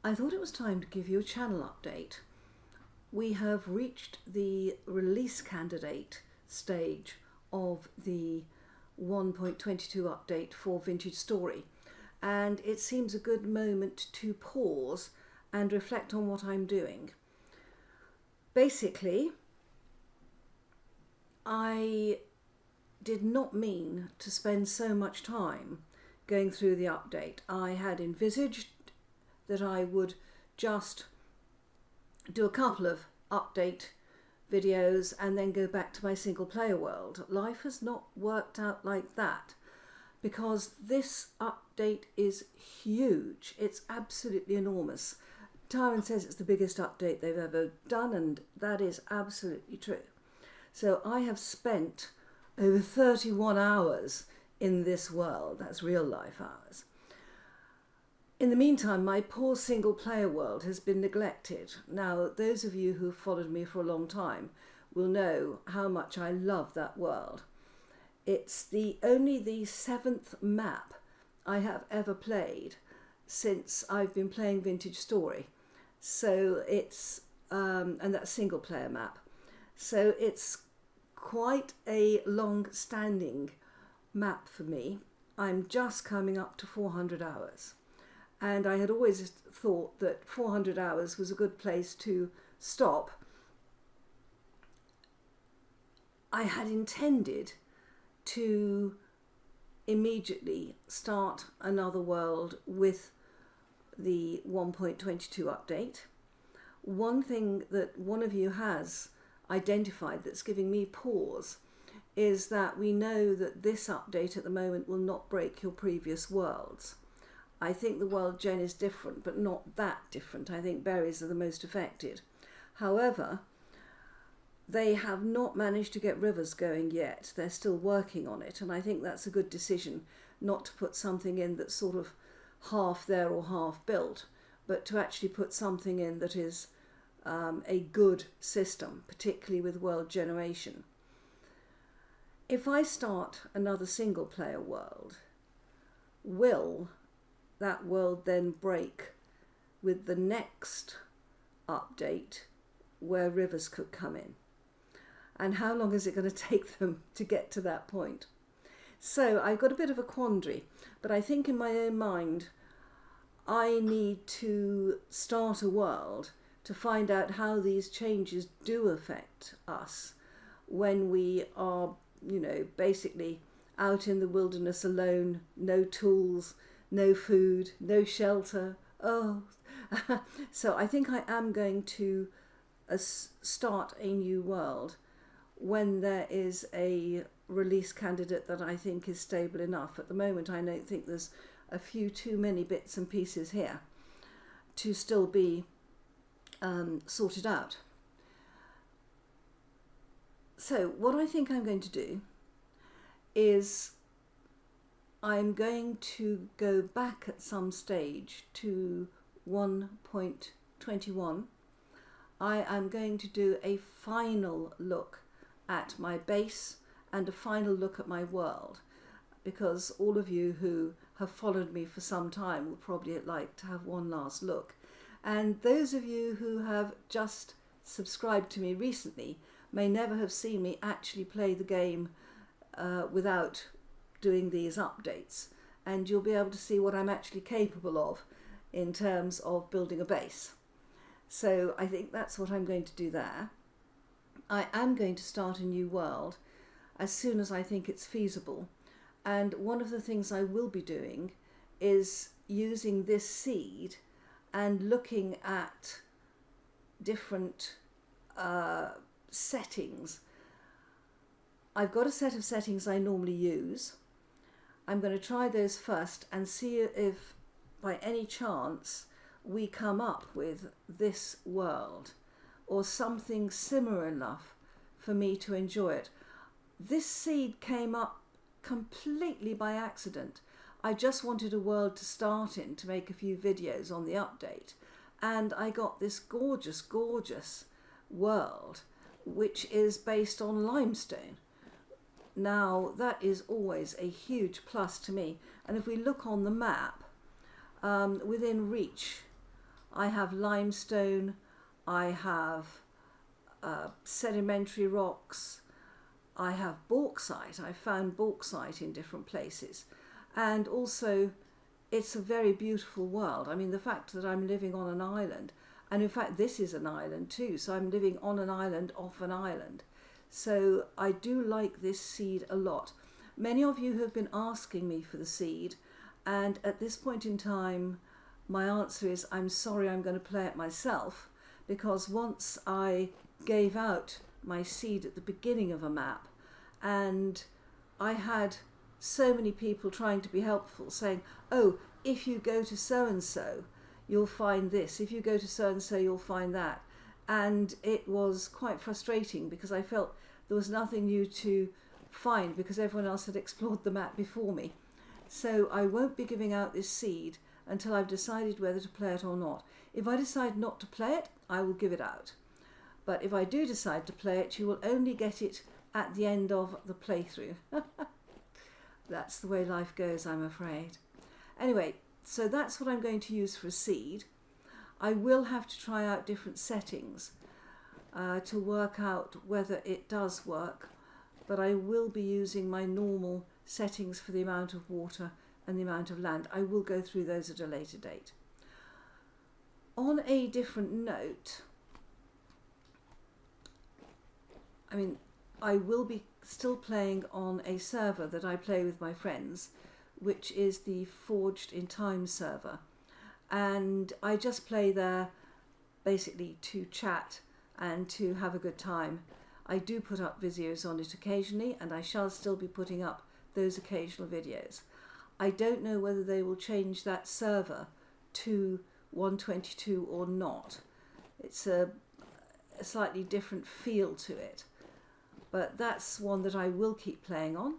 I thought it was time to give you a channel update. We have reached the release candidate stage of the 1.22 update for Vintage Story, and it seems a good moment to pause and reflect on what I'm doing. Basically, I did not mean to spend so much time going through the update. I had envisaged that I would just do a couple of update videos and then go back to my single player world. Life has not worked out like that, because this update is huge. It's absolutely enormous. Tyrone says it's the biggest update they've ever done, and that is absolutely true. So I have spent over 31 hours in this world. That's real life hours. In the meantime, my poor single player world has been neglected. Now, those of you who've followed me for a long time will know how much I love that world. It's only the 7th map I have ever played since I've been playing Vintage Story. So it's, and that's single player map. So it's quite a long-standing map for me. I'm just coming up to 400 hours. And I had always thought that 400 hours was a good place to stop. I had intended to immediately start another world with the 1.22 update. One thing that one of you has identified that's giving me pause is that we know that this update at the moment will not break your previous worlds. I think the world gen is different, but not that different. I think berries are the most affected. However, they have not managed to get rivers going yet. They're still working on it, and I think that's a good decision, not to put something in that's sort of half there or half built, but to actually put something in that is a good system, particularly with world generation. If I start another single player world, will that world then break with the next update where rivers could come in? And how long is it going to take them to get to that point? So I've got a bit of a quandary, but I think in my own mind I need to start a world to find out how these changes do affect us when we are, basically out in the wilderness alone, no tools, no food, no shelter. Oh, so I think I am going to start a new world when there is a release candidate that I think is stable enough. At the moment, I don't think there's a few too many bits and pieces here to still be sorted out. So what I think I'm going to do is I'm going to go back at some stage to 1.21. I am going to do a final look at my base and a final look at my world, because all of you who have followed me for some time will probably like to have one last look. And those of you who have just subscribed to me recently may never have seen me actually play the game without doing these updates, and you'll be able to see what I'm actually capable of in terms of building a base. So I think that's what I'm going to do there. I am going to start a new world as soon as I think it's feasible, and one of the things I will be doing is using this seed and looking at different settings. I've got a set of settings I normally use. I'm going to try those first and see if by any chance we come up with this world or something similar enough for me to enjoy it. This seed came up completely by accident. I just wanted a world to start in to make a few videos on the update, and I got this gorgeous, gorgeous world which is based on limestone. Now that is always a huge plus to me, and if we look on the map, within reach I have limestone, I have sedimentary rocks, I have bauxite. I found bauxite in different places. And also, it's a very beautiful world. I mean, the fact that I'm living on an island, and in fact this is an island too, so I'm living on an island off an island. So I do like this seed a lot. Many of you have been asking me for the seed, and at this point in time my answer is I'm sorry, I'm going to play it myself, because once I gave out my seed at the beginning of a map, and I had so many people trying to be helpful saying, oh, if you go to so and so you'll find this, if you go to so and so you'll find that, and it was quite frustrating because I felt there was nothing new to find because everyone else had explored the map before me. So I won't be giving out this seed until I've decided whether to play it or not. If I decide not to play it, I will give it out. But if I do decide to play it, you will only get it at the end of the playthrough. That's the way life goes, I'm afraid. Anyway, so that's what I'm going to use for a seed. I will have to try out different settings to work out whether it does work, but I will be using my normal settings for the amount of water and the amount of land. I will go through those at a later date. On a different note, I will be still playing on a server that I play with my friends, which is the Forged in Time server. And I just play there basically to chat and to have a good time. I do put up videos on it occasionally, and I shall still be putting up those occasional videos. I don't know whether they will change that server to 122 or not. It's a slightly different feel to it, but that's one that I will keep playing on.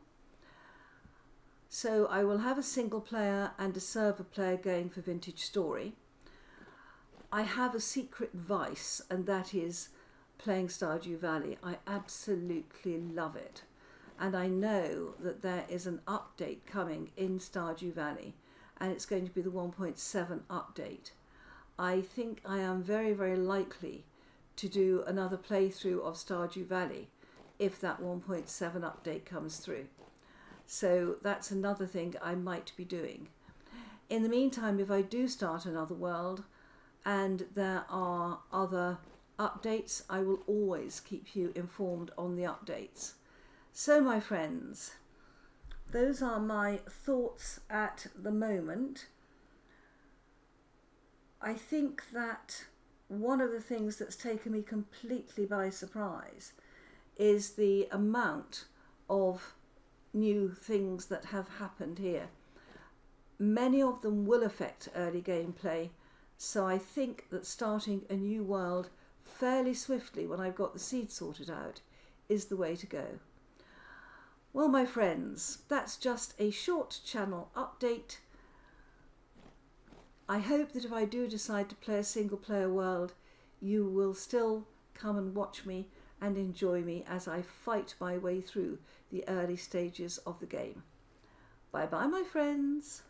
So I will have a single player and a server player going for Vintage Story. I have a secret vice, and that is playing Stardew Valley. I absolutely love it. And I know that there is an update coming in Stardew Valley, and it's going to be the 1.7 update. I think I am very, very likely to do another playthrough of Stardew Valley if that 1.7 update comes through. So that's another thing I might be doing. In the meantime, if I do start another world and there are other updates, I will always keep you informed on the updates. So my friends, those are my thoughts at the moment. I think that one of the things that's taken me completely by surprise is the amount of new things that have happened here. Many of them will affect early gameplay, so I think that starting a new world fairly swiftly when I've got the seed sorted out is the way to go. Well, my friends, that's just a short channel update. I hope that if I do decide to play a single player world, you will still come and watch me and enjoy me as I fight my way through the early stages of the game. Bye bye, my friends.